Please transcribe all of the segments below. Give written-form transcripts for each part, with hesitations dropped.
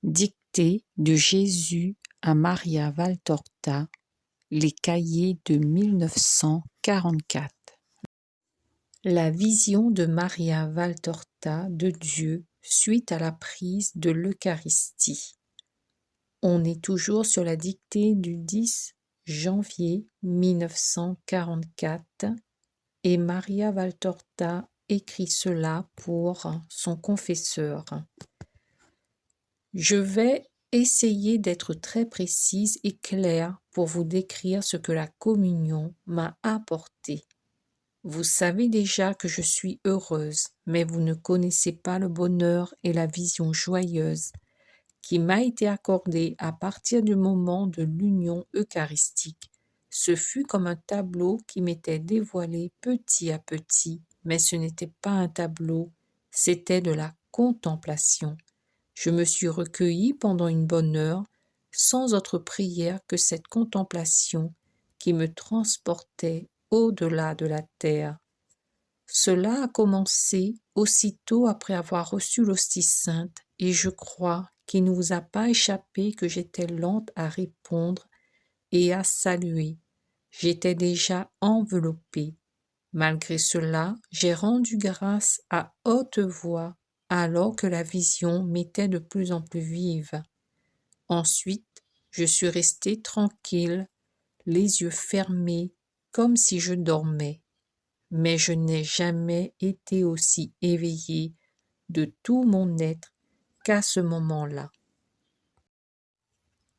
Dictée de Jésus à Maria Valtorta, les cahiers de 1944. La vision de Maria Valtorta de Dieu suite à la prise de l'Eucharistie. On est toujours sur la dictée du 10 janvier 1944 et Maria Valtorta écrit cela pour son confesseur. Je vais essayer d'être très précise et claire pour vous décrire ce que la communion m'a apporté. Vous savez déjà que je suis heureuse, mais vous ne connaissez pas le bonheur et la vision joyeuse qui m'a été accordée à partir du moment de l'union eucharistique. Ce fut comme un tableau qui m'était dévoilé petit à petit, mais ce n'était pas un tableau, c'était de la contemplation. Je me suis recueillie pendant une bonne heure, sans autre prière que cette contemplation qui me transportait au-delà de la terre. Cela a commencé aussitôt après avoir reçu l'hostie sainte, et je crois qu'il ne vous a pas échappé que j'étais lente à répondre et à saluer. J'étais déjà enveloppée. Malgré cela, j'ai rendu grâce à haute voix alors que la vision m'était de plus en plus vive. Ensuite, je suis restée tranquille, les yeux fermés, comme si je dormais. Mais je n'ai jamais été aussi éveillée de tout mon être qu'à ce moment-là.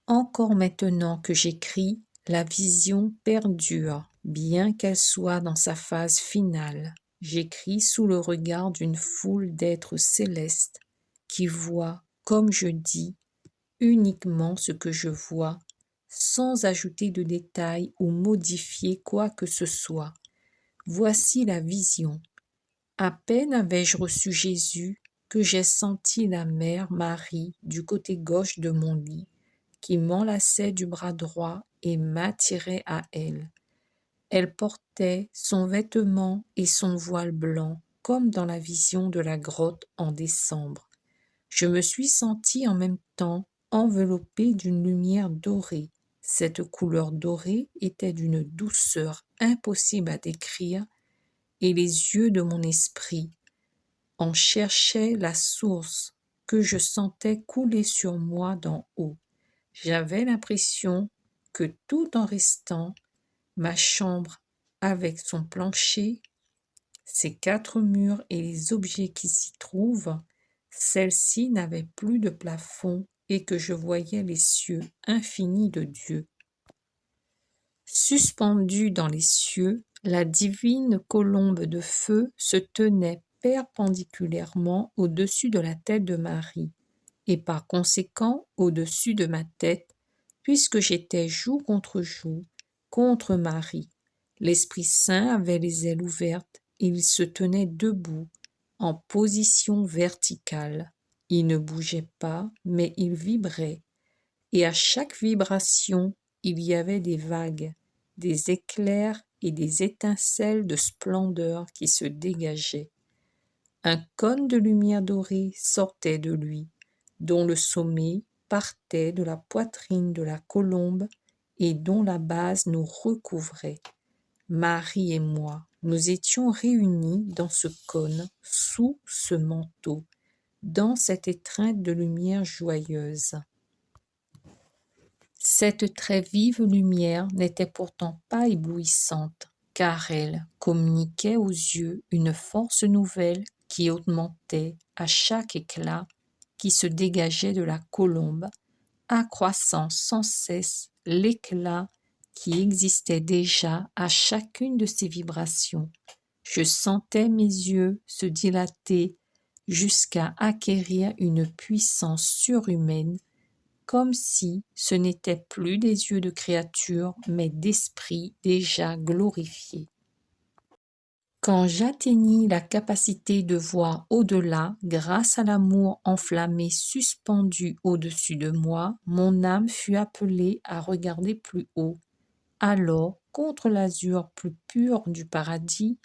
Encore maintenant que j'écris, la vision perdure, bien qu'elle soit dans sa phase finale. J'écris sous le regard d'une foule d'êtres célestes qui voient, comme je dis, uniquement ce que je vois, sans ajouter de détails ou modifier quoi que ce soit. Voici la vision. À peine avais-je reçu Jésus que j'ai senti la mère Marie du côté gauche de mon lit, qui m'enlaçait du bras droit et m'attirait à elle. Elle portait son vêtement et son voile blanc, comme dans la vision de la grotte en décembre. Je me suis sentie en même temps enveloppée d'une lumière dorée. Cette couleur dorée était d'une douceur impossible à décrire, et les yeux de mon esprit en cherchaient la source que je sentais couler sur moi d'en haut. J'avais l'impression que tout en restant, ma chambre avec son plancher, ses 4 murs et les objets qui s'y trouvent, celle-ci n'avait plus de plafond et que je voyais les cieux infinis de Dieu. Suspendue dans les cieux, la divine colombe de feu se tenait perpendiculairement au-dessus de la tête de Marie, et par conséquent au-dessus de ma tête, puisque j'étais joue contre Marie. L'Esprit Saint avait les ailes ouvertes et il se tenait debout, en position verticale. Il ne bougeait pas, mais il vibrait, et à chaque vibration, il y avait des vagues, des éclairs et des étincelles de splendeur qui se dégageaient. Un cône de lumière dorée sortait de lui, dont le sommet partait de la poitrine de la colombe et dont la base nous recouvrait. Marie et moi, nous étions réunis dans ce cône, sous ce manteau, dans cette étreinte de lumière joyeuse. Cette très vive lumière n'était pourtant pas éblouissante, car elle communiquait aux yeux une force nouvelle qui augmentait à chaque éclat qui se dégageait de la colombe, accroissant sans cesse l'éclat qui existait déjà à chacune de ces vibrations. Je sentais mes yeux se dilater jusqu'à acquérir une puissance surhumaine, comme si ce n'étaient plus des yeux de créature, mais d'esprit déjà glorifié. Quand j'atteignis la capacité de voir au-delà, grâce à l'amour enflammé suspendu au-dessus de moi, mon âme fut appelée à regarder plus haut. Alors, contre l'azur plus pur du paradis,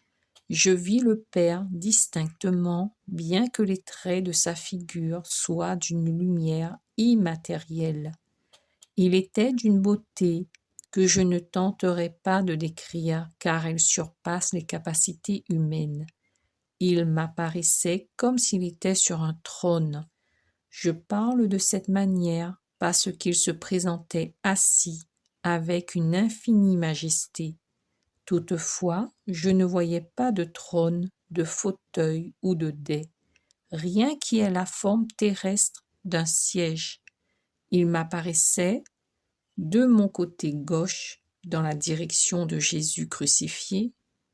Je vis le Père distinctement, bien que les traits de sa figure soient d'une lumière immatérielle. Il était d'une beauté que je ne tenterai pas de décrire, car elle surpasse les capacités humaines. Il m'apparaissait comme s'il était sur un trône. Je parle de cette manière parce qu'il se présentait assis avec une infinie majesté. Toutefois, je ne voyais pas de trône, de fauteuil ou de dais, rien qui ait la forme terrestre d'un siège. Il m'apparaissait de mon côté gauche, dans la direction de Jésus crucifié,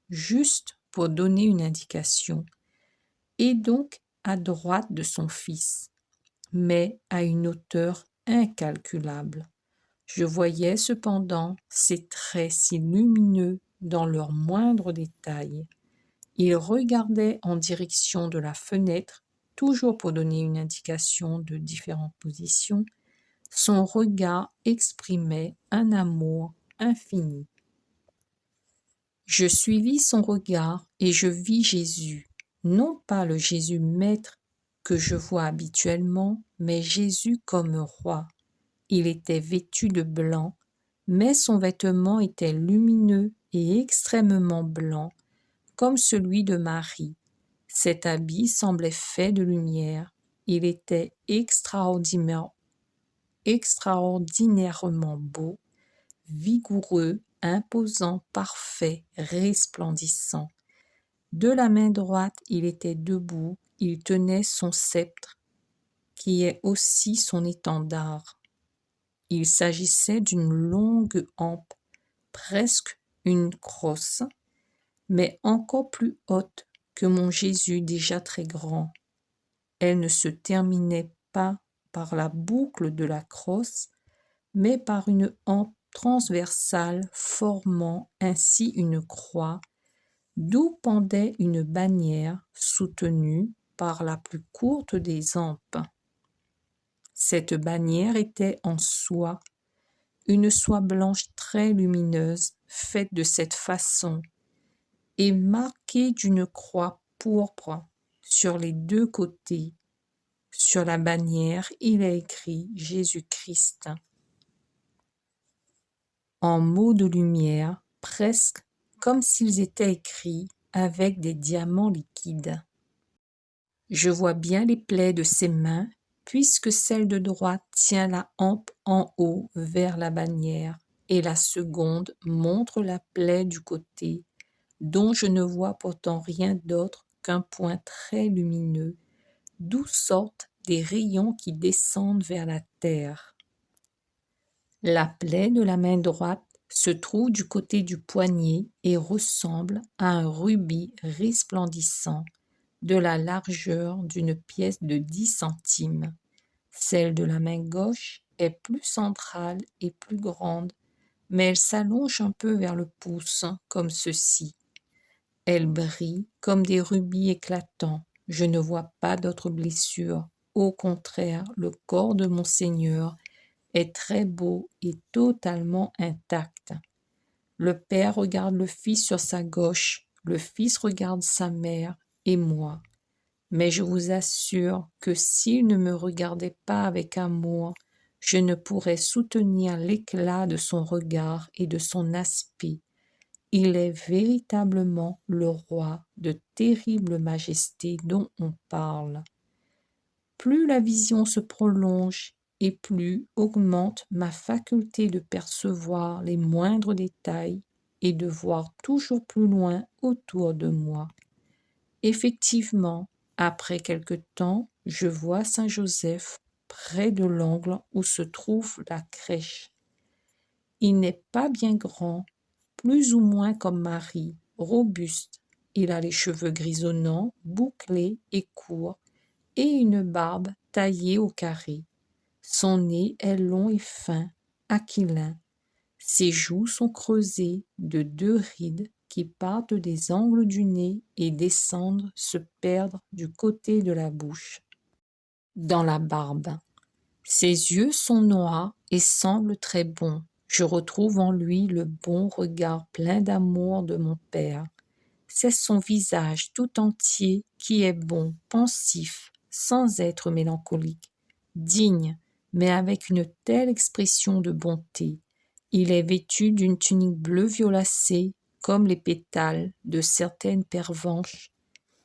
juste pour donner une indication, et donc à droite de son Fils, mais à une hauteur incalculable. Je voyais cependant ces traits si lumineux dans leurs moindres détails. Il regardait en direction de la fenêtre, toujours pour donner une indication de différentes positions. Son regard exprimait un amour infini. Je suivis son regard et je vis Jésus, non pas le Jésus maître que je vois habituellement, mais Jésus comme roi. Il était vêtu de blanc, mais son vêtement était lumineux et extrêmement blanc, comme celui de Marie. Cet habit semblait fait de lumière. Il était extraordinairement beau, vigoureux, imposant, parfait, resplendissant. De la main droite, il était debout, il tenait son sceptre, qui est aussi son étendard. Il s'agissait d'une longue hampe, presque une crosse, mais encore plus haute que mon Jésus déjà très grand. Elle ne se terminait pas par la boucle de la crosse, mais par une hampe transversale formant ainsi une croix, d'où pendait une bannière soutenue par la plus courte des hampes. Cette bannière était en soie, une soie blanche très lumineuse, faite de cette façon, et marquée d'une croix pourpre sur les deux côtés. Sur la bannière, il est écrit Jésus-Christ. En mots de lumière, presque comme s'ils étaient écrits avec des diamants liquides. Je vois bien les plaies de ses mains, puisque celle de droite tient la hampe en haut vers la bannière, et la seconde montre la plaie du côté, dont je ne vois pourtant rien d'autre qu'un point très lumineux, d'où sortent des rayons qui descendent vers la terre. La plaie de la main droite se trouve du côté du poignet et ressemble à un rubis resplendissant, de la largeur d'une pièce de 10 centimes. Celle de la main gauche est plus centrale et plus grande, mais elle s'allonge un peu vers le pouce, comme ceci. Elle brille comme des rubis éclatants. Je ne vois pas d'autre blessure. Au contraire, le corps de mon Seigneur est très beau et totalement intact. Le Père regarde le Fils sur sa gauche, le Fils regarde sa mère et moi. Mais je vous assure que s'il ne me regardait pas avec amour, je ne pourrais soutenir l'éclat de son regard et de son aspect. Il est véritablement le roi de terrible majesté dont on parle. Plus la vision se prolonge et plus augmente ma faculté de percevoir les moindres détails et de voir toujours plus loin autour de moi. Effectivement, après quelque temps, je vois Saint Joseph près de l'angle où se trouve la crèche. Il n'est pas bien grand, plus ou moins comme Marie, robuste. Il a les cheveux grisonnants, bouclés et courts, et une barbe taillée au carré. Son nez est long et fin, aquilin. Ses joues sont creusées de 2 rides qui partent des angles du nez et descendent se perdre du côté de la bouche, dans la barbe. Ses yeux sont noirs et semblent très bons. Je retrouve en lui le bon regard plein d'amour de mon père. c'est son visage tout entier qui est bon, pensif, sans être mélancolique, digne, mais avec une telle expression de bonté. Il est vêtu d'une tunique bleu violacée, comme les pétales de certaines pervenches,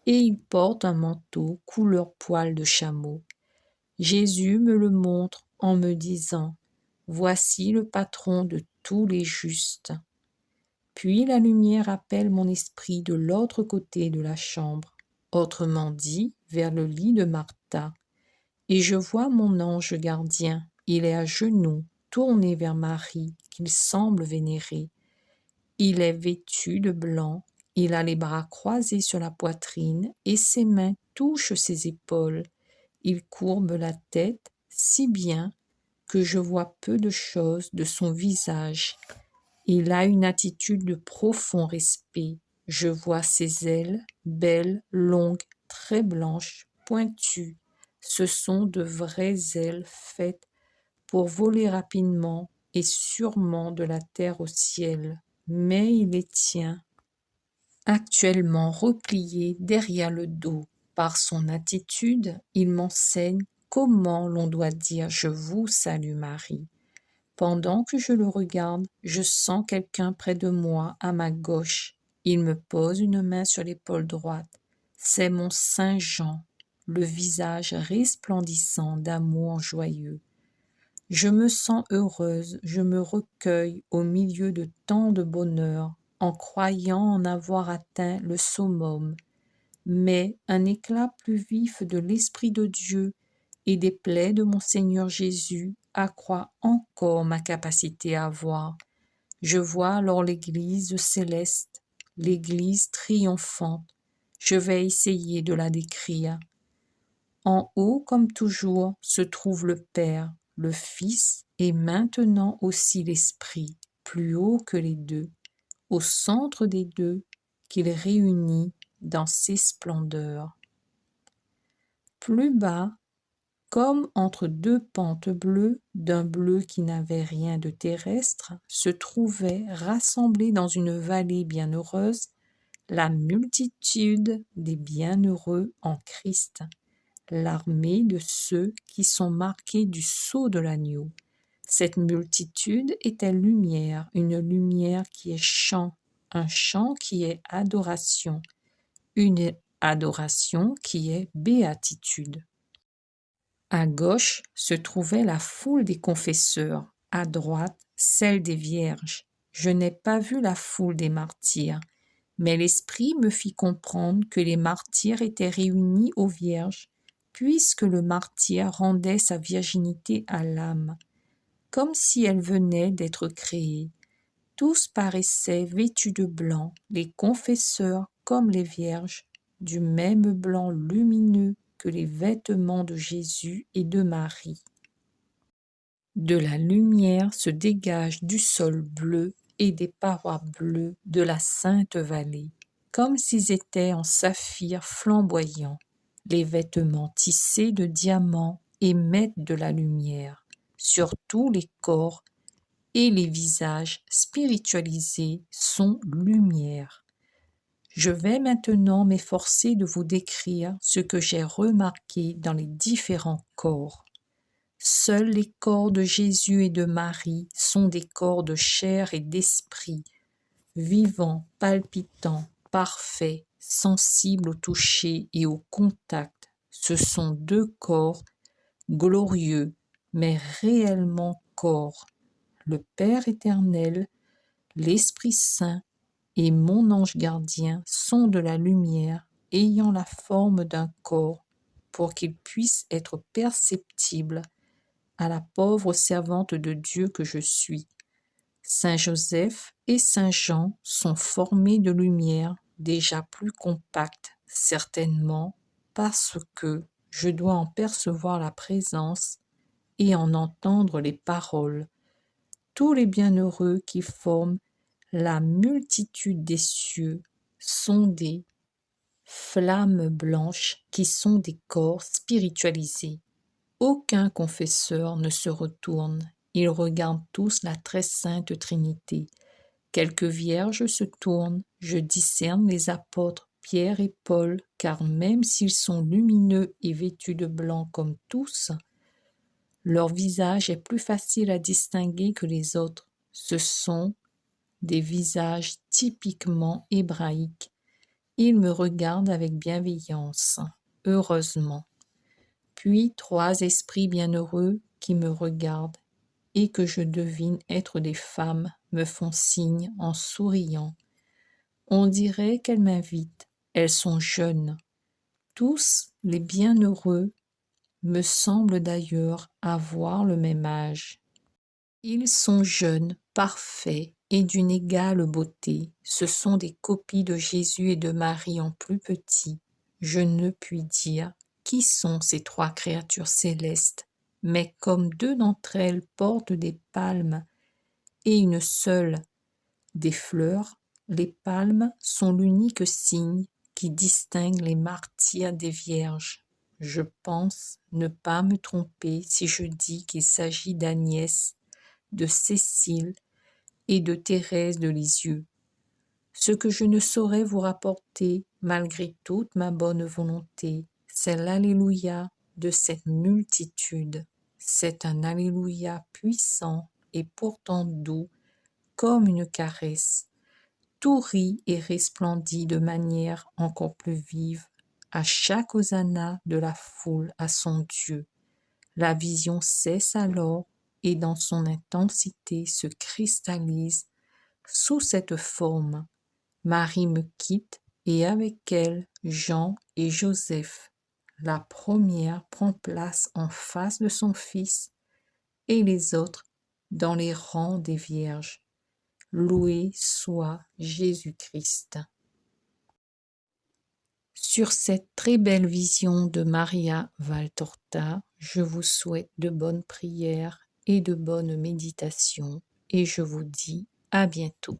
et il porte un manteau couleur poil de chameau. Jésus me le montre en me disant « Voici le patron de tous les justes ». Puis la lumière appelle mon esprit de l'autre côté de la chambre, autrement dit vers le lit de Martha, et je vois mon ange gardien. Il est à genoux, tourné vers Marie, qu'il semble vénérer. Il est vêtu de blanc, il a les bras croisés sur la poitrine et ses mains touchent ses épaules. Il courbe la tête si bien que je vois peu de choses de son visage. Il a une attitude de profond respect. Je vois ses ailes, belles, longues, très blanches, pointues. Ce sont de vraies ailes faites pour voler rapidement et sûrement de la terre au ciel. Mais il les tient actuellement repliées derrière le dos. Par son attitude, il m'enseigne comment l'on doit dire « Je vous salue Marie ». Pendant que je le regarde, je sens quelqu'un près de moi, à ma gauche. Il me pose une main sur l'épaule droite. C'est mon Saint Jean, le visage resplendissant d'amour joyeux. Je me sens heureuse, je me recueille au milieu de tant de bonheur, en croyant en avoir atteint le summum. Mais un éclat plus vif de l'Esprit de Dieu et des plaies de mon Seigneur Jésus accroît encore ma capacité à voir. Je vois alors l'Église céleste, l'Église triomphante. Je vais essayer de la décrire. En haut, comme toujours, se trouve le Père, le Fils et maintenant aussi l'Esprit, plus haut que les deux, au centre des deux, qu'il réunit dans ses splendeurs. Plus bas, comme entre deux pentes bleues, d'un bleu qui n'avait rien de terrestre, se trouvait, rassemblée dans une vallée bienheureuse, la multitude des bienheureux en Christ, l'armée de ceux qui sont marqués du sceau de l'agneau. Cette multitude était lumière, une lumière qui est chant, un chant qui est adoration, une adoration qui est béatitude. À gauche se trouvait la foule des confesseurs, à droite celle des vierges. Je n'ai pas vu la foule des martyrs, mais l'Esprit me fit comprendre que les martyrs étaient réunis aux vierges, puisque le martyr rendait sa virginité à l'âme, comme si elle venait d'être créée. Tous paraissaient vêtus de blanc, les confesseurs comme les vierges, du même blanc lumineux que les vêtements de Jésus et de Marie. De la lumière se dégage du sol bleu et des parois bleues de la sainte vallée, comme s'ils étaient en saphir flamboyant. Les vêtements tissés de diamants émettent de la lumière sur tous les corps et les visages spiritualisés sont lumière. Je vais maintenant m'efforcer de vous décrire ce que j'ai remarqué dans les différents corps. Seuls les corps de Jésus et de Marie sont des corps de chair et d'esprit, vivants, palpitants, parfaits, sensibles au toucher et au contact. Ce sont deux corps glorieux, mais réellement corps. Le Père éternel, l'Esprit Saint et mon ange gardien sont de la lumière, ayant la forme d'un corps, pour qu'ils puissent être perceptibles à la pauvre servante de Dieu que je suis. Saint Joseph et Saint Jean sont formés de lumière déjà plus compacte, certainement parce que je dois en percevoir la présence et en entendre les paroles. Tous les bienheureux qui forment la multitude des cieux sont des flammes blanches qui sont des corps spiritualisés. Aucun confesseur ne se retourne, ils regardent tous la très sainte Trinité. Quelques vierges se tournent, Je discerne les apôtres Pierre et Paul, car même s'ils sont lumineux et vêtus de blanc comme tous, leur visage est plus facile à distinguer que les autres. Ce sont des visages typiquement hébraïques. Ils me regardent avec bienveillance, heureusement. Puis 3 esprits bienheureux qui me regardent et que je devine être des femmes me font signe en souriant. On dirait qu'elles m'invitent. Elles sont jeunes. Tous les bienheureux me semblent d'ailleurs avoir le même âge. Ils sont jeunes, parfaits et d'une égale beauté. Ce sont des copies de Jésus et de Marie en plus petit. Je ne puis dire qui sont ces 3 créatures célestes, mais comme 2 d'entre elles portent des palmes et une seule des fleurs, les palmes sont l'unique signe qui distingue les martyrs des vierges. Je pense ne pas me tromper si je dis qu'il s'agit d'Agnès, de Cécile et de Thérèse de Lisieux. Ce que je ne saurais vous rapporter, malgré toute ma bonne volonté, c'est l'Alléluia de cette multitude. C'est un Alléluia puissant et pourtant doux, comme une caresse. Tout rit et resplendit de manière encore plus vive à chaque hosanna de la foule à son Dieu. La vision cesse alors et dans son intensité se cristallise sous cette forme. Marie me quitte et avec elle Jean et Joseph. La première prend place en face de son fils et les autres dans les rangs des vierges. Loué soit Jésus-Christ. Sur cette très belle vision de Maria Valtorta, je vous souhaite de bonnes prières et de bonnes méditations et je vous dis à bientôt.